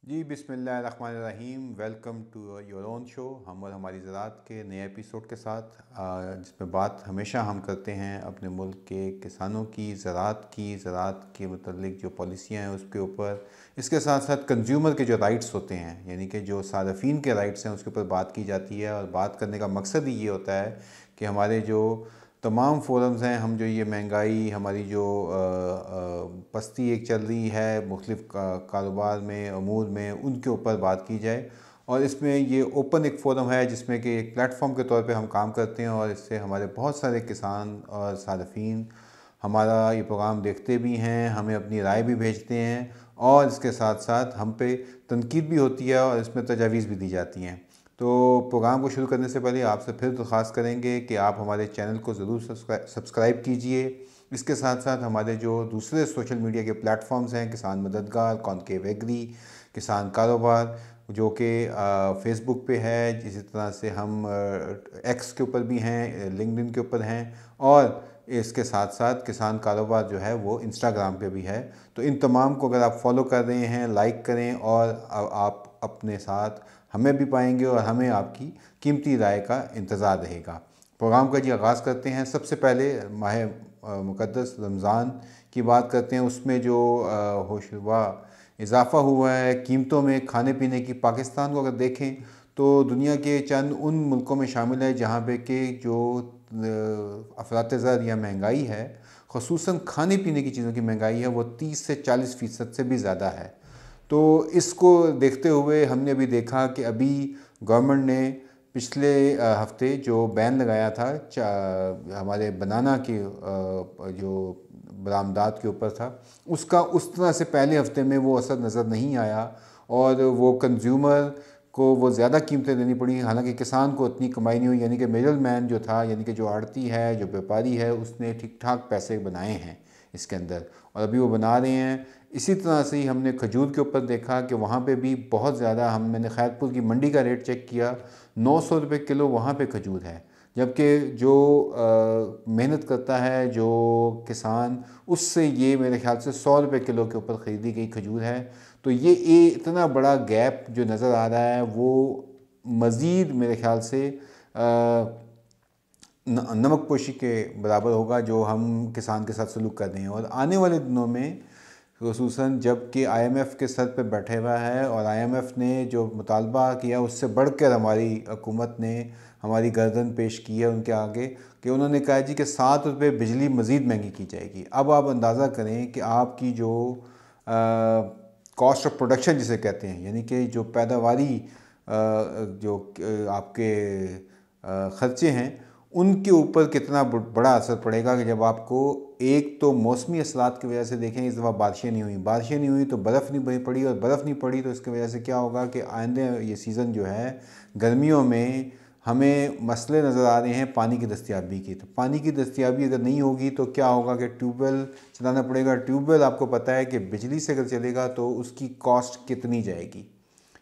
जी बिस्मिल्लाहिर्रहमानिर्रहीम। Welcome to your own show हम और हमारी ज़रात के नए एपिसोड के साथ, जिसमें बात हमेशा हम करते हैं अपने मुल्क के किसानों की, ज़रात के मतलब जो पॉलिसियाँ हैं उसके ऊपर। इसके साथ साथ कंज्यूमर के जो राइट्स होते हैं, यानी कि जो सार्फिन के राइट्स हैं, उसके ऊपर बात की जाती है। और बात करने का मकसद ही ये होता है कि हमारे जो तमाम फोरम्स हैं, हम जो ये महंगाई, हमारी जो पस्ती एक चल रही है मुख्तलिफ कारोबार में, अमूर में, उनके ऊपर बात की जाए। और इसमें ये ओपन एक फ़ोरम है जिसमें कि एक प्लेटफॉर्म के तौर पे हम काम करते हैं, और इससे हमारे बहुत सारे किसान और सार्फिन हमारा ये प्रोग्राम देखते भी हैं, हमें अपनी राय भी भेजते हैं, और इसके साथ साथ हम पे तनकीद भी होती है और इसमें तजावीज़ भी दी जाती हैं। तो प्रोग्राम को शुरू करने से पहले आपसे फिर दरख्वास्त करेंगे कि आप हमारे चैनल को ज़रूर सब्सक्राइब कीजिए। इसके साथ साथ हमारे जो दूसरे सोशल मीडिया के प्लेटफॉर्म्स हैं, किसान मददगार, कॉनकेव एग्री, किसान कारोबार, जो कि फेसबुक पे है, इसी तरह से हम एक्स के ऊपर भी हैं, लिंक्डइन के ऊपर हैं, और इसके साथ साथ किसान कारोबार जो है वो इंस्टाग्राम पे भी है। तो इन तमाम को अगर आप फॉलो कर रहे हैं, लाइक करें, और आप अपने साथ हमें भी पाएंगे और हमें आपकी कीमती राय का इंतज़ार रहेगा। प्रोग्राम का जी आगाज़ करते हैं। सबसे पहले माह मुक़द्दस रमज़ान की बात करते हैं। उसमें जो होशरुबा इजाफ़ा हुआ है कीमतों में, खाने पीने की, पाकिस्तान को अगर देखें तो दुनिया के चंद उन मुल्कों में शामिल है जहाँ पे कि जो अफरात ज़र या महंगाई है, ख़ुसूसन खाने पीने की चीज़ों की महंगाई है, वो 30 से 40% से भी ज़्यादा है। तो इसको देखते हुए हमने अभी देखा कि अभी गवर्नमेंट ने पिछले हफ्ते जो बैन लगाया था हमारे बनाना के जो बरामदात के ऊपर था, उसका उस तरह से पहले हफ्ते में वो असर नज़र नहीं आया, और वो कंज्यूमर को वो ज़्यादा कीमतें देनी पड़ी। हालांकि किसान को उतनी कमाई नहीं हुई, यानी कि मिडल मैन जो था, यानी कि जो आड़ती है, जो व्यापारी है, उसने ठीक ठाक पैसे बनाए हैं इसके अंदर, और अभी वो बना रहे हैं। इसी तरह से ही हमने खजूर के ऊपर देखा कि वहाँ पे भी बहुत ज़्यादा, मैंने खैरपुर की मंडी का रेट चेक किया, 900 रुपये किलो वहाँ पे खजूर है। जबकि जो मेहनत करता है जो किसान, उससे ये मेरे ख्याल से 100 रुपये किलो के ऊपर ख़रीदी गई खजूर है। तो ये इतना बड़ा गैप जो नज़र आ रहा है, वो मज़ीद मेरे ख्याल से नमक पोशी के बराबर होगा जो हम किसान के साथ सलूक कर रहे हैं। और आने वाले दिनों में, ख़ुसूसन जब कि IMF के सर पे बैठे हुआ है, और IMF ने जो मुतालबा किया उससे बढ़कर हमारी हुकूमत ने हमारी गर्दन पेश की है उनके आगे, कि उन्होंने कहा जी कि 7 रुपये बिजली मज़ीद महंगी की जाएगी। अब आप अंदाज़ा करें कि आपकी जो कॉस्ट ऑफ प्रोडक्शन जिसे कहते हैं, यानी कि जो पैदावारी जो आपके ख़र्चे हैं, उनके ऊपर कितना बड़ा असर पड़ेगा। कि जब आपको एक तो मौसमी असरात की वजह से देखें, इस दफ़ा बारिशें नहीं हुई तो बर्फ़ नहीं पड़ी, और बर्फ़ नहीं पड़ी तो इसकी वजह से क्या होगा कि आइंदे ये सीज़न जो है गर्मियों में हमें मसले नज़र आ रहे हैं पानी की दस्तयाबी की। तो पानी की दस्तयाबी अगर नहीं होगी तो क्या होगा कि ट्यूबवेल चलाना पड़ेगा। ट्यूबवेल आपको पता है कि बिजली से अगर चलेगा तो उसकी कॉस्ट कितनी जाएगी।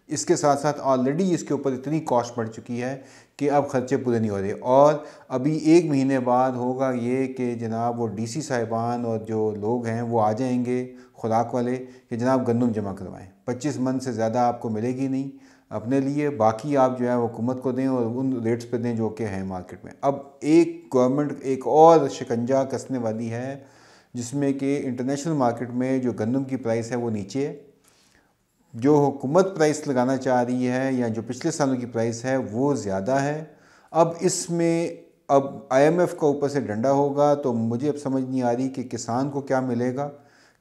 इसके साथ साथ ऑलरेडी इसके ऊपर इतनी कॉस्ट बढ़ चुकी है कि अब ख़र्चे पूरे नहीं हो रहे। और अभी 1 महीने बाद होगा ये कि जनाब वो DC साहिबान और जो लोग हैं वो आ जाएंगे खुराक वाले, कि जनाब गंदम जमा करवाएं, 25 मन से ज़्यादा आपको मिलेगी नहीं अपने लिए, बाकी आप जो है हुकूमत को दें, और उन रेट्स पे दें जो कि हैं मार्केट में। अब एक गवर्नमेंट एक और शिकंजा कसने वाली है, जिसमें कि इंटरनेशनल मार्केट में जो गंदम की प्राइस है वो नीचे है, जो हुकूमत प्राइस लगाना चाह रही है या जो पिछले सालों की प्राइस है वो ज़्यादा है। अब इसमें अब IMF का ऊपर से डंडा होगा, तो मुझे अब समझ नहीं आ रही कि किसान को क्या मिलेगा।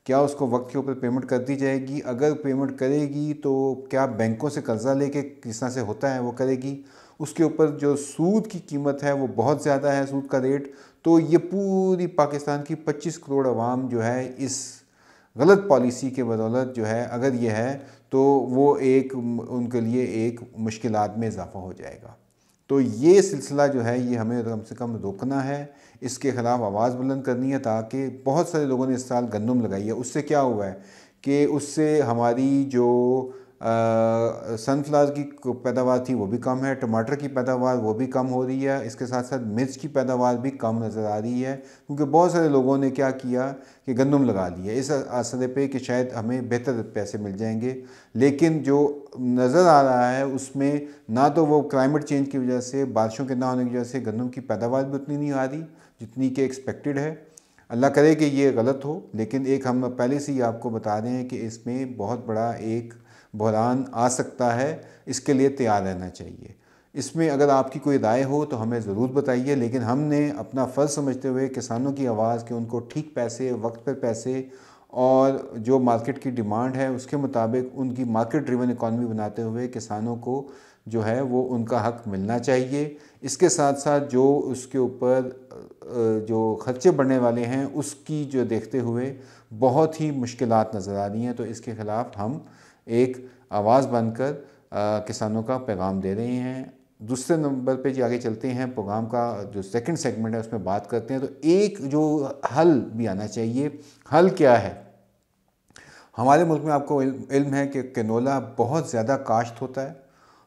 क्या उसको वक्त के ऊपर पेमेंट कर दी जाएगी? अगर पेमेंट करेगी तो क्या बैंकों से कर्जा लेके जिस तरह से होता है वो करेगी? उसके ऊपर जो सूद की कीमत है वो बहुत ज़्यादा है, सूद का रेट। तो ये पूरी पाकिस्तान की 25 करोड़ आवाम जो है इस गलत पॉलिसी के बदौलत जो है, अगर ये है तो वो एक उनके लिए एक मुश्किलात में इजाफ़ा हो जाएगा। तो ये सिलसिला जो है ये हमें कम से कम रोकना है, इसके ख़िलाफ़ आवाज़ बुलंद करनी है, ताकि बहुत सारे लोगों ने इस साल गंदम लगाई है। उससे क्या हुआ है कि उससे हमारी जो सनफ्लावर की पैदावार थी वो भी कम है, टमाटर की पैदावार वो भी कम हो रही है, इसके साथ साथ मिर्च की पैदावार भी कम नज़र आ रही है, क्योंकि बहुत सारे लोगों ने क्या किया कि गंदम लगा लिया इस आसरे पे कि शायद हमें बेहतर पैसे मिल जाएंगे। लेकिन जो नज़र आ रहा है उसमें ना तो वो क्लाइमेट चेंज की वजह से, बारिशों के ना होने की वजह से गंदम की पैदावार भी उतनी नहीं आ रही जितनी कि एक्सपेक्टेड है। अल्लाह करे कि ये गलत हो, लेकिन एक हम पहले से ही आपको बता दें हैं कि इसमें बहुत बड़ा एक बहरान आ सकता है, इसके लिए तैयार रहना चाहिए। इसमें अगर आपकी कोई राय हो तो हमें ज़रूर बताइए, लेकिन हमने अपना फ़र्ज़ समझते हुए किसानों की आवाज़ कि उनको ठीक पैसे, वक्त पर पैसे और जो मार्केट की डिमांड है उसके मुताबिक उनकी मार्केट ड्रिवन इकॉनमी बनाते हुए किसानों को जो है वो उनका हक़ मिलना चाहिए। इसके साथ साथ जो उसके ऊपर जो खर्चे बढ़ने वाले हैं उसकी जो देखते हुए बहुत ही मुश्किलात नज़र आ रही हैं, तो इसके ख़िलाफ़ हम एक आवाज़ बनकर किसानों का पैगाम दे रहे हैं। दूसरे नंबर पे जो आगे चलते हैं, प्रोग्राम का जो सेकंड सेगमेंट है उसमें बात करते हैं, तो एक जो हल भी आना चाहिए। हल क्या है? हमारे मुल्क में आपको इल्म है कि कैनोला बहुत ज़्यादा काश्त होता है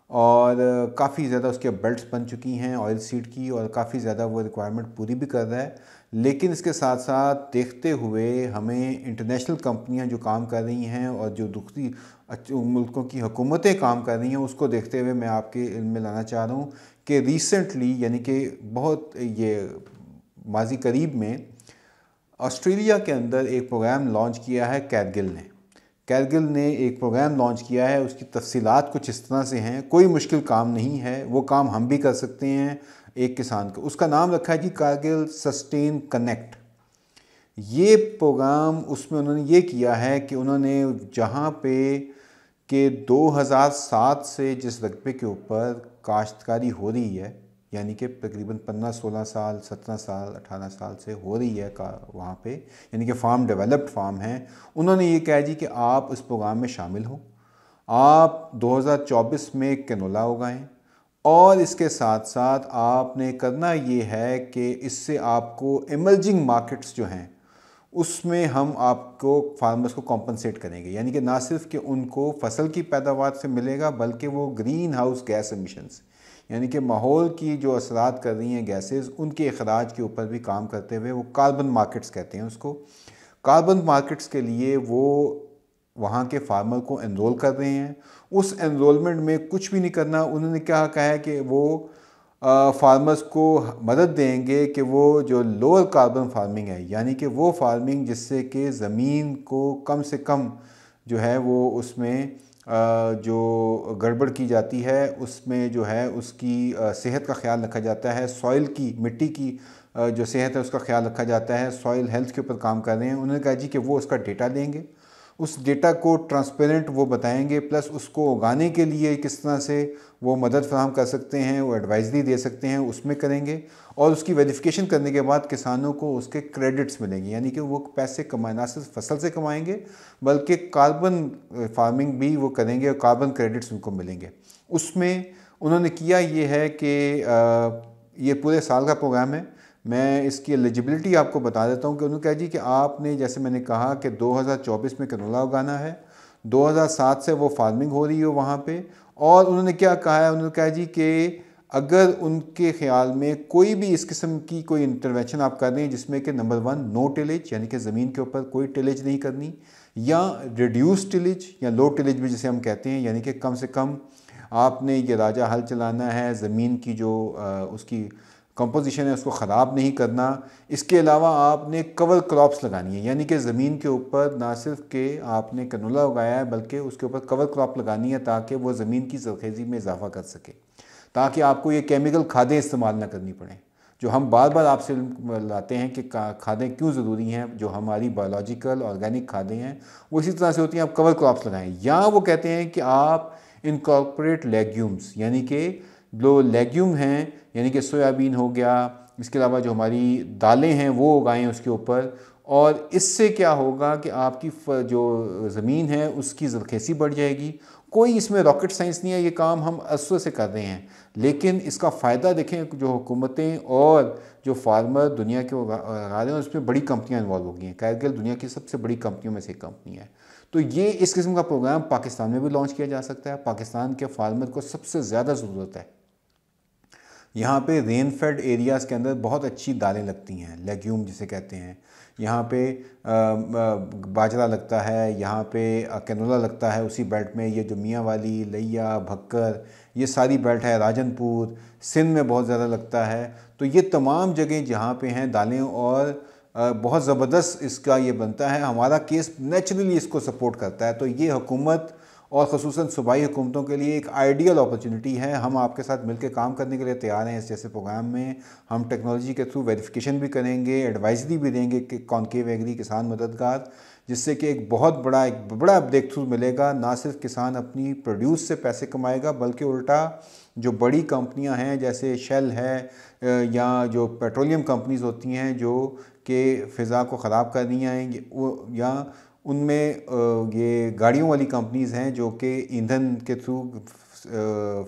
और काफ़ी ज़्यादा उसके बेल्ट्स बन चुकी हैं ऑयल सीड की, और काफ़ी ज़्यादा वो रिक्वायरमेंट पूरी भी कर रहा है। लेकिन इसके साथ साथ देखते हुए हमें इंटरनेशनल कंपनियां जो काम कर रही हैं और जो दूसरी मुल्कों की हुकूमतें काम कर रही हैं, उसको देखते हुए मैं आपके इल्म में लाना चाह रहा हूँ कि रिसेंटली, यानी कि बहुत ये माजी करीब में, ऑस्ट्रेलिया के अंदर एक प्रोग्राम लॉन्च किया है कैरगिल ने एक प्रोग्राम लॉन्च किया है। उसकी तफसीलात कुछ इस तरह से हैं, कोई मुश्किल काम नहीं है, वो काम हम भी कर सकते हैं एक किसान को। उसका नाम रखा है कि कारगिल सस्टेन कनेक्ट। ये प्रोग्राम, उसमें उन्होंने ये किया है कि उन्होंने जहाँ पे कि 2007 से जिस रकबे के ऊपर काश्तकारी हो रही है, यानी कि तकरीबन 15-16 साल, 17 साल, 18 साल से हो रही है का वहाँ पे, यानी कि फार्म डेवलप्ड फार्म हैं, उन्होंने ये कहा जी कि आप इस प्रोग्राम में शामिल हो, आप 2024 में कैनोला उगाएं, और इसके साथ साथ आपने करना ये है कि इससे आपको इमर्जिंग मार्केट्स जो हैं उसमें हम आपको फार्मर्स को कॉम्पनसेट करेंगे, यानी कि ना सिर्फ कि उनको फसल की पैदावार से मिलेगा बल्कि वो ग्रीन हाउस गैस एमिशंस, यानी कि माहौल की जो असरात कर रही हैं गैसेस, उनके अखराज के ऊपर भी काम करते हुए, वो कार्बन मार्केट्स कहते हैं उसको, कार्बन मार्केट्स के लिए वो वहाँ के फार्मर को एनरोल कर रहे हैं। उस एनरोलमेंट में कुछ भी नहीं करना, उन्होंने क्या कहा है कि वो फार्मर्स को मदद देंगे कि वो जो लोअर कार्बन फार्मिंग है, यानी कि वो फार्मिंग जिससे कि ज़मीन को कम से कम जो है वो उसमें जो गड़बड़ की जाती है, उसमें जो है उसकी सेहत का ख्याल रखा जाता है, सॉइल की, मिट्टी की जो सेहत है उसका ख्याल रखा जाता है, सॉइल हेल्थ के ऊपर काम कर रहे हैं। उन्होंने कहा जी कि वो उसका डेटा देंगे, उस डेटा को ट्रांसपेरेंट वो बताएंगे, प्लस उसको उगाने के लिए किस तरह से वो मदद फराहम कर सकते हैं, वो एडवाइजरी दे सकते हैं, उसमें करेंगे। और उसकी वेरिफिकेशन करने के बाद किसानों को उसके क्रेडिट्स मिलेंगे, यानी कि वो पैसे कमाए, ना सिर्फ फसल से कमाएंगे बल्कि कार्बन फार्मिंग भी वो करेंगे और कार्बन क्रेडिट्स उनको मिलेंगे। उसमें उन्होंने किया ये है कि ये पूरे साल का प्रोग्राम है। मैं इसकी एलिजिबिलिटी आपको बता देता हूँ कि उन्होंने कहा जी कि आपने, जैसे मैंने कहा कि 2024 में कैनोला उगाना है, 2007 से वो फार्मिंग हो रही हो वहाँ पे। और उन्होंने क्या कहा है, उन्होंने कहा जी कि अगर उनके ख़्याल में कोई भी इस किस्म की कोई इंटरवेंशन आप कर रहे हैं जिसमें कि नंबर 1 नो टिलेज, यानी कि ज़मीन के ऊपर कोई टिलेज नहीं करनी, या रिड्यूस टिलेज या लो टिलेज भी जिसे हम कहते हैं, यानी कि कम से कम आपने ये राजा हल चलाना है, ज़मीन की जो उसकी कंपोजिशन है उसको ख़राब नहीं करना। इसके अलावा आपने कवर क्रॉप्स लगानी है, यानी कि ज़मीन के ऊपर ना सिर्फ कि आपने कैनोला उगाया है बल्कि उसके ऊपर कवर क्रॉप लगानी है ताकि वो ज़मीन की ज़रख़ेज़ी में इजाफ़ा कर सके, ताकि आपको ये केमिकल खादें इस्तेमाल ना करनी पड़ें, जो हम बार बार आपसे लाते हैं कि खादें क्यों ज़रूरी हैं। जो हमारी बायोलॉजिकल ऑर्गेनिक खादें हैं वो इसी तरह से होती हैं, आप कवर क्रॉप्स लगाएं। या वो कहते हैं कि आप इनकॉर्पोरेट लेग्यूम्स, यानी कि जो लेग्यूम हैं, यानी कि सोयाबीन हो गया, इसके अलावा जो हमारी दालें हैं वो उगाएं उसके ऊपर। और इससे क्या होगा कि आपकी जो ज़मीन है उसकी ज़रख़ेज़ी बढ़ जाएगी। कोई इसमें रॉकेट साइंस नहीं है, ये काम हम अरसों से कर रहे हैं, लेकिन इसका फ़ायदा देखें, जो हुकूमतें और जो फार्मर दुनिया के उगा रहे हैं उसमें बड़ी कंपनियां इन्वॉल्व हो गई हैं। कारगिल दुनिया की सबसे बड़ी कंपनियों में से एक कंपनी है। तो ये इस किस्म का प्रोग्राम पाकिस्तान में भी लॉन्च किया जा सकता है। पाकिस्तान के फार्मर को सबसे ज़्यादा ज़रूरत है। यहाँ पे रेन फेड एरियाज़ के अंदर बहुत अच्छी दालें लगती हैं, लेग्यूम जिसे कहते हैं। यहाँ पे बाजरा लगता है, यहाँ पे कैनोला लगता है उसी बेल्ट में। ये जो मियाँ वाली, लैया, भक्कर, ये सारी बेल्ट है। राजनपुर, सिंध में बहुत ज़्यादा लगता है। तो ये तमाम जगह जहाँ पे हैं दालें, और बहुत ज़बरदस्त इसका ये बनता है। हमारा केस नेचुरली इसको सपोर्ट करता है। तो ये हुकूमत और ख़ुसूसन सूबाई हुकूमतों के लिए एक आइडियल अपॉर्चुनिटी है। हम आपके साथ मिलकर काम करने के लिए तैयार हैं। इस जैसे प्रोग्राम में हम टेक्नोलॉजी के थ्रू वेरिफिकेशन भी करेंगे, एडवाइजरी भी देंगे कि कॉन्केव एग्री किसान मददगार, जिससे कि एक बड़ा ब्रेक थ्रू मिलेगा। ना सिर्फ किसान अपनी प्रोड्यूस से पैसे कमाएगा, बल्कि उल्टा जो बड़ी कंपनियां हैं जैसे शेल है या जो पेट्रोलियम कंपनीज़ होती हैं जो कि फ़िज़ा को ख़राब कर रही हैं, या उनमें ये गाड़ियों वाली कंपनीज़ हैं जो कि ईंधन के थ्रू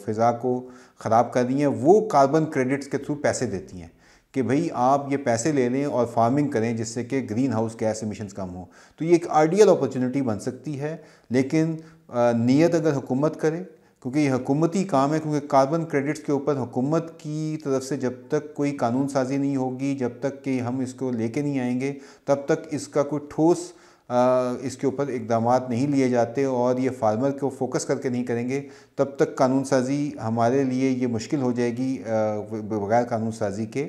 फ़िज़ा को ख़राब कर रही हैं, वो कार्बन क्रेडिट्स के थ्रू पैसे देती हैं कि भाई आप ये पैसे ले लें और फार्मिंग करें जिससे कि ग्रीन हाउस गैस एमिशंस कम हो। तो ये एक आइडियल अपॉर्चुनिटी बन सकती है, लेकिन नीयत अगर हुकूमत करे, क्योंकि ये हुकूमती काम है। क्योंकि कार्बन क्रेडिट्स के ऊपर हुकूमत की तरफ से जब तक कोई कानून साजी नहीं होगी, जब तक कि हम इसको लेके नहीं आएंगे, तब तक इसका कोई ठोस इसके ऊपर इकदामात नहीं लिए जाते और ये फार्मर को फोकस करके नहीं करेंगे, तब तक कानून साजी हमारे लिए ये मुश्किल हो जाएगी बगैर कानून साजी के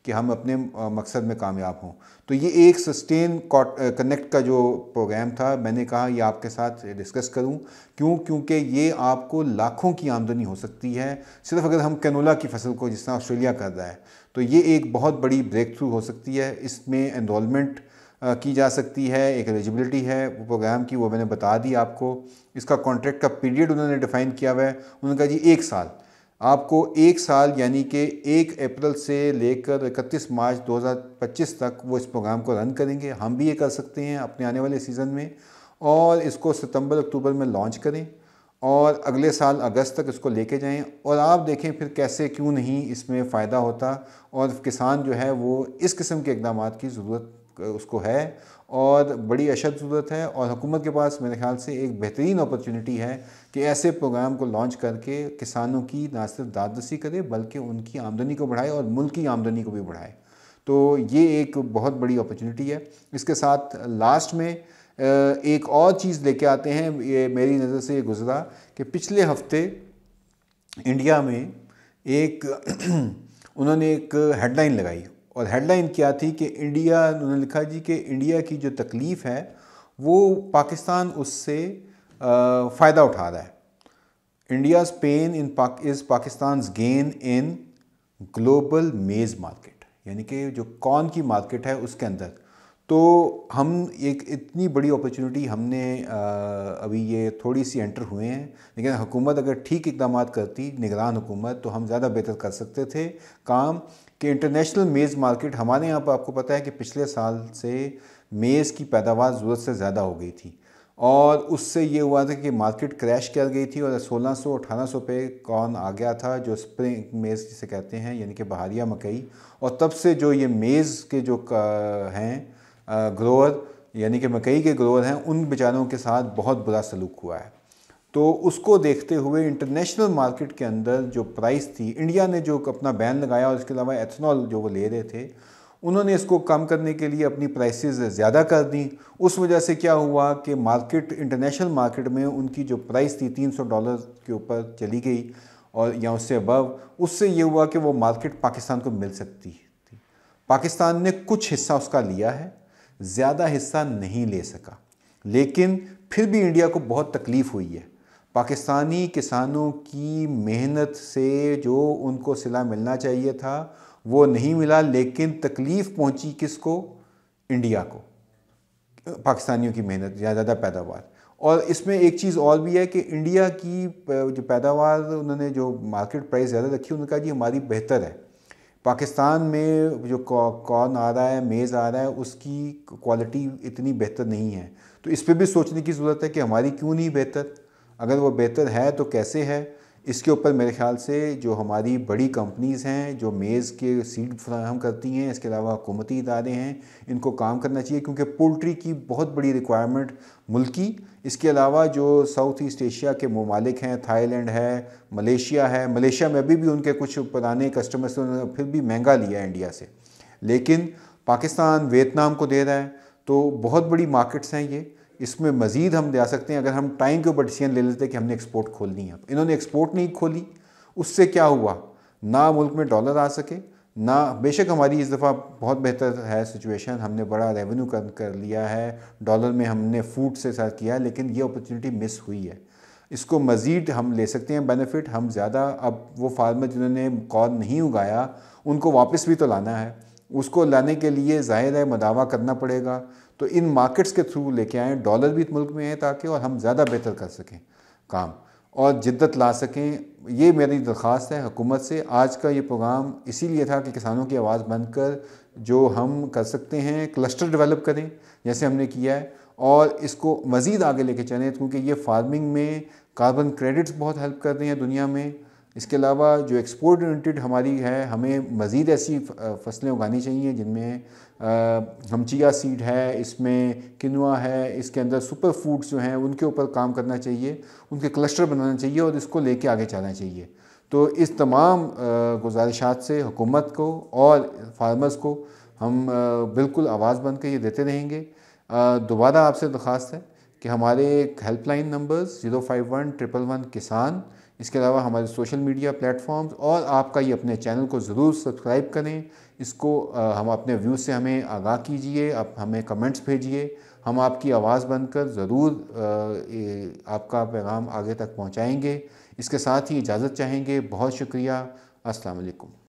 कि हम अपने मकसद में कामयाब हों। तो ये एक सस्टेन कनेक्ट का जो प्रोग्राम था, मैंने कहा ये आपके साथ डिस्कस करूं। क्योंकि ये आपको लाखों की आमदनी हो सकती है सिर्फ अगर हम कैनोला की फसल को, जिस तरह ऑस्ट्रेलिया कर रहा है। तो ये एक बहुत बड़ी ब्रेक थ्रू हो सकती है। इसमें एनरोलमेंट की जा सकती है, एक एलिजिबिलिटी है वो प्रोग्राम की, वो मैंने बता दी आपको। इसका कॉन्ट्रैक्ट का पीरियड उन्होंने डिफ़ाइन किया हुआ है। उन्होंने कहा जी 1 साल, आपको 1 साल यानी कि 1 अप्रैल से लेकर 31 मार्च 2025 तक वो इस प्रोग्राम को रन करेंगे। हम भी ये कर सकते हैं अपने आने वाले सीज़न में, और इसको सितंबर अक्टूबर में लॉन्च करें और अगले साल अगस्त तक इसको लेके जाएं, और आप देखें फिर कैसे क्यों नहीं इसमें फ़ायदा होता। और किसान जो है वो इस किस्म के इक़दाम की ज़रूरत उसको है, और बड़ी अशद ज़रूरत है। और हुकूमत के पास मेरे ख़्याल से एक बेहतरीन अपॉर्चुनिटी है कि ऐसे प्रोग्राम को लॉन्च करके किसानों की ना सिर्फ दादरसी करे, बल्कि उनकी आमदनी को बढ़ाए और मुल्क की आमदनी को भी बढ़ाए। तो ये एक बहुत बड़ी अपॉर्चुनिटी है। इसके साथ लास्ट में एक और चीज़ लेके आते हैं। ये मेरी नज़र से ये गुज़रा कि पिछले हफ्ते इंडिया में एक उन्होंने एक हेडलाइन लगाई, और हेडलाइन क्या थी कि उन्होंने लिखा जी कि इंडिया की जो तकलीफ़ है वो पाकिस्तान उससे फ़ायदा उठा रहा है। India's pain is Pakistan's gain in global maize market, यानी कि जो कॉर्न की मार्केट है उसके अंदर। तो हम एक इतनी बड़ी अपॉर्चुनिटी हमने अभी ये थोड़ी सी एंटर हुए हैं, लेकिन हुकूमत अगर ठीक इक़दाम करती, निगरान हुकूमत, तो हम ज़्यादा बेहतर कर सकते थे काम। कि इंटरनेशनल मेज़ मार्केट हमारे यहाँ पर आपको पता है कि पिछले साल से मेज़ की पैदावार ज़रूरत से ज़्यादा हो गई थी, और उससे ये हुआ था कि मार्केट क्रैश कर गई थी और 1600-1800 पे कॉर्न आ गया था, जो स्प्रिंग मेज़ जिसे कहते हैं, यानी कि बहारिया मकई। और तब से जो ये मेज़ के जो हैं ग्रोअर, यानी कि मकई के ग्रोअर हैं, उन बेचारों के साथ बहुत बुरा सलूक हुआ है। तो उसको देखते हुए इंटरनेशनल मार्केट के अंदर जो प्राइस थी, इंडिया ने जो अपना बैन लगाया और इसके अलावा एथनॉल जो वो ले रहे थे, उन्होंने इसको कम करने के लिए अपनी प्राइसेस ज़्यादा कर दी। उस वजह से क्या हुआ कि मार्केट, इंटरनेशनल मार्केट में उनकी जो प्राइस थी $300 के ऊपर चली गई, और या उससे अबव। उससे ये हुआ कि वो मार्केट पाकिस्तान को मिल सकती थी। पाकिस्तान ने कुछ हिस्सा उसका लिया है, ज़्यादा हिस्सा नहीं ले सका, लेकिन फिर भी इंडिया को बहुत तकलीफ़ हुई है। पाकिस्तानी किसानों की मेहनत से जो उनको सिला मिलना चाहिए था वो नहीं मिला, लेकिन तकलीफ़ पहुंची किसको? इंडिया को, पाकिस्तानियों की मेहनत या ज़्यादा पैदावार। और इसमें एक चीज़ और भी है कि इंडिया की जो पैदावार, उन्होंने जो मार्केट प्राइस ज़्यादा रखी, उन्होंने कहा जी हमारी बेहतर है। पाकिस्तान में जो कॉर्न आ रहा है, मेज़ आ रहा है, उसकी क्वालिटी इतनी बेहतर नहीं है। तो इस पर भी सोचने की ज़रूरत है कि हमारी क्यों नहीं बेहतर, अगर वो बेहतर है तो कैसे है। इसके ऊपर मेरे ख्याल से जो हमारी बड़ी कंपनीज़ हैं जो मेज़ के सीड फराहम करती हैं, इसके अलावा हुकूमती इदारे हैं, इनको काम करना चाहिए क्योंकि पोल्ट्री की बहुत बड़ी रिक्वायरमेंट मुल्की, इसके अलावा जो साउथ ईस्ट एशिया के ममालिक हैं, थाईलैंड है, मलेशिया है, मलेशिया में अभी भी उनके कुछ पुराने कस्टमर्स उन्होंने फिर भी महंगा लिया है इंडिया से, लेकिन पाकिस्तान वियतनाम को दे रहा है। तो बहुत बड़ी मार्केट्स हैं ये, इसमें मज़ीद हम जा सकते हैं अगर हम टाइम के ऊपर डिसीजन ले लेते कि हमने एक्सपोर्ट खोलनी है। इन्होंने एक्सपोर्ट नहीं खोली, उससे क्या हुआ, ना मुल्क में डॉलर आ सके, ना बेशक हमारी इस दफ़ा बहुत बेहतर है सिचुएशन, हमने बड़ा रेवेन्यू कर लिया है, डॉलर में हमने फूड से साथ किया है, लेकिन ये अपॉर्चुनिटी मिस हुई है। इसको मज़ीद हम ले सकते हैं बेनिफिट, हम ज़्यादा अब वो फार्मर जिन्होंने कॉर्न नहीं उगाया उनको वापस भी तो लाना है, उसको लाने के लिए ज़ाहिर है मदावा करना पड़ेगा। तो इन मार्केट्स के थ्रू लेके आएँ, डॉलर भी मुल्क में है ताकि, और हम ज़्यादा बेहतर कर सकें काम और जिद्दत ला सकें। ये मेरी दरख्वास्त है हुकूमत से। आज का ये प्रोग्राम इसीलिए था कि किसानों की आवाज़ बनकर जो हम कर सकते हैं क्लस्टर डेवलप करें जैसे हमने किया है, और इसको मज़ीद आगे लेके चलें क्योंकि ये फार्मिंग में कार्बन क्रेडिट्स बहुत हेल्प कर रहे हैं दुनिया में। इसके अलावा जो एक्सपोर्ट ओरिएंटेड हमारी है, हमें मज़ीद ऐसी फसलें उगानी चाहिए जिनमें हम चिया सीड है, इसमें किनुआ है, इसके अंदर सुपर फूड्स जो हैं उनके ऊपर काम करना चाहिए, उनके क्लस्टर बनाना चाहिए और इसको लेके आगे चलना चाहिए। तो इस तमाम गुजारिशात से हुकूमत को और फार्मर्स को हम बिल्कुल आवाज़ बन के ये देते रहेंगे। दोबारा आपसे दरख्वास्त है कि हमारे हेल्पलाइन नंबर्स 051-111 किसान, इसके अलावा हमारे सोशल मीडिया प्लेटफॉर्म्स, और आपका ये अपने चैनल को ज़रूर सब्सक्राइब करें। इसको हम अपने व्यूज़ से हमें आगाह कीजिए, आप हमें कमेंट्स भेजिए, हम आपकी आवाज़ बनकर ज़रूर आपका पैगाम आगे तक पहुंचाएंगे। इसके साथ ही इजाज़त चाहेंगे। बहुत शुक्रिया। अस्सलाम वालेकुम।